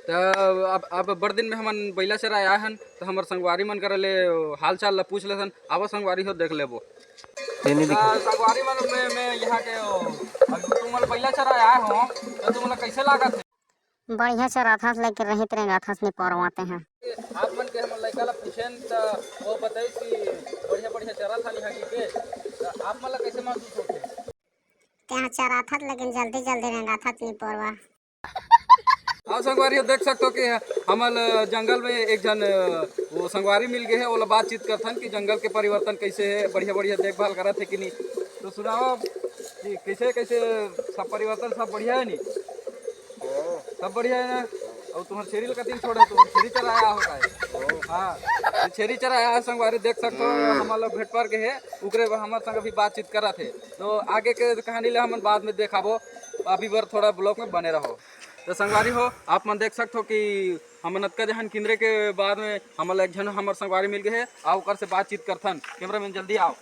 तो अब बड़ दिन में हमन बैला चरा आया हन तो हमार संगवारी मन करे ले हाल चाल ला पूछ लेथन। आवा संगवारी हो देख लेबो संगवारी मन में यहाँ के तुम मन बैला चरा आया हो तो तुम कैसे लागत है? बढ़िया चराथस लेके रही तेरे गाथस में परवाते हैं। आप मन के हम लड़का ला पूछेन तो वो बताई कि बढ़िया बढ़िया चरा था यहाँ के तो आप मन ला कैसे महसूस होते? त्यहाँ चराथस लेकिन जल्दी जल्दी रेंगाथस नहीं परवा। हाँ संगवारी हो देख सकते हो कि हमल जंगल में एक जन वो संगवारी मिल गए है। वो बातचीत करथन कि जंगल के परिवर्तन कैसे है, बढ़िया बढ़िया देखभाल करत है कि नहीं। तो सुनाओ कि कैसे कैसे सब परिवर्तन सब बढ़िया है नहीं? सब बढ़िया है ना? और तुम्हारे छेरी का दिन छोड़े तुम छेरी चराया होगा है। हाँ छेरी चराया है संगवारी देख सकते हो। हमारा भेंट पर के है उकरे हमारे संग अभी बातचीत कर रहे थे। तो आगे के कहानी ले हम बाद में देखाबो। अभी बार थोड़ा ब्लॉग में बने रहो। तो संगवारी हो आप मन देख सकते हो कि हम नतका जहन किंद्रे के बाद में हमारा एक जन हमारे संगवारी मिल गए है। आओ कर से बातचीत करथन। कैमरा मैन जल्दी आओ।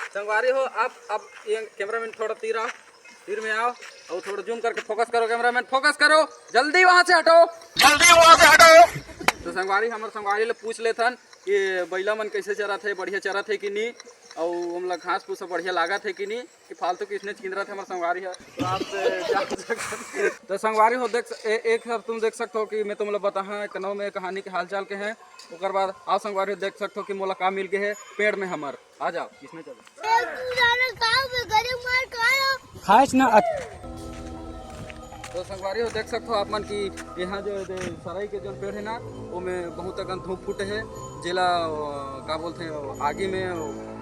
संगवारी हो आप अब ये कैमरा मैन थोड़ा तीर में आओ और थोड़ा जूम करके फोकस करो। कैमरा मैन फोकस करो, जल्दी वहां से हटो, जल्दी वहां से हटो। तो संगवारी हमारे संगवारी ले पूछ लेथन कि बैला मन कैसे चरा थे, बढ़िया चरा थे कि नहीं, और हमला घास फूस बढ़िया लागत है कि नहीं, कि फालतू किसने छीन रहा था हमारे संगवारी है। तो आप तो संगवारी हो देख एक तुम देख सकते हो कि मैं तुम लोग बताहा कनौ में कहानी के हालचाल के हैं। उसके बाद आप संगवारी हो देख सकते हो कि मोला का मिल गए है पेड़ में हमार। आ जाओ किसने चलो खास ना। तो संगवारी हो देख सकते हो आप मन की यहाँ जो सराई के जो पेड़ है ना वो में बहुत अगन धूप फूटे है। जिला का बोलते हैं आगे में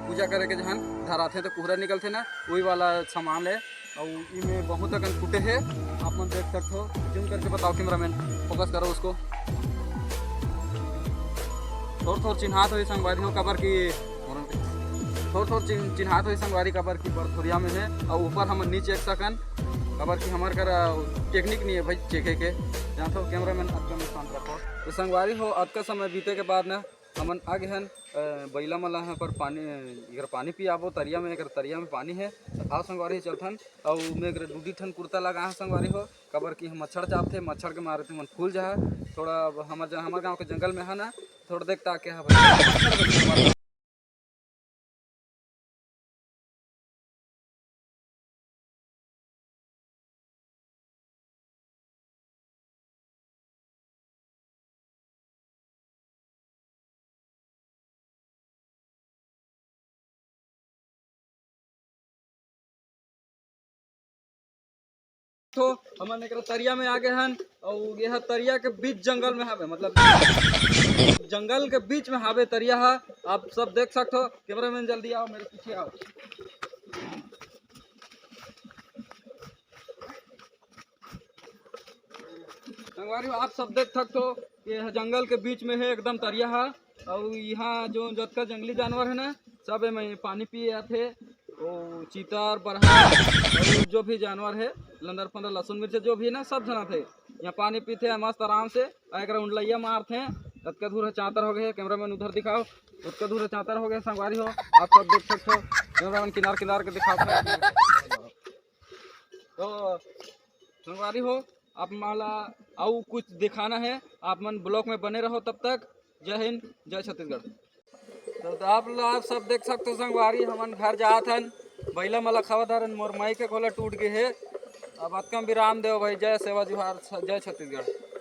पूजा करे के जहन धराते तो कुहरा निकलते ना वही वाला सामान है। और इनमें बहुत अगन फूटे है आप मन देख सकते हो। जूम करके बताओ कैमरा मैन फोकस करो उसको। थोड़ा चिन्हात हो संगवारी हो कबर की थोड़ा चिन्हात हो संगवारी कबर की बरथुरिया में है। और ऊपर हम नीचे एक सकन कबर की हमारे कर टेक्निक नहीं है भाई चेके के जहाँ तो कैमरा मैन अटका में शांत रखो। तो संगवारी हो अटका समय बीते के बाद ना हमन आगे हन बैला मला यहाँ पर पानी इधर पानी पियाबो तरिया में। अगर तरिया में पानी है तो आओ संगवारी चलथन। और मैं दूधी ठन कुर्ता लगा है संगवारी हो कबर की मच्छर चापते मच्छर के मारे थे मन फूल जा थोड़ा हमारे गाँव के जंगल में है ना थोड़ा देखता आके है। तो हमन एक तरिया में आ गए हन और यह तरिया के बीच जंगल में हावे मतलब जंगल के बीच में हावे तरिया है। आप सब देख सकते हो। कैमरा मैन जल्दी आओ मेरे पीछे आओ। संगवारी आप सब देख सकते हो यह जंगल के बीच में है एकदम तरिया है। और यहाँ जो जतका जंगली जानवर है ना सब में पानी पिए आते। वो चीतर बरहा और जो भी जानवर है लंदर फंदर लहसुन मिर्च जो भी है ना सब जना थे यहाँ पानी पीते हैं मस्त आराम से। एक उंडलैया मारते हैं तत्का दूर है चातर हो गए। कैमरा मैन उधर दिखाओ उसका दूर है चातर हो गए। संगवारी हो आप सब देख सकते हो। कैमरा मैन किनार किनार के दिखाओ। तो संगवारी हो आप माला आओ कुछ दिखाना है आप मन ब्लॉग में बने रहो। तब तक जय हिंद जय छत्तीसगढ़। तो आप सब देख सकते हो संगवारी हमन घर जात हन बैला मला खवा धरन मोर माई के खोला टूट गए है। अब अतकम विराम देव भाई। जय सेवा जुहार जय छत्तीसगढ़।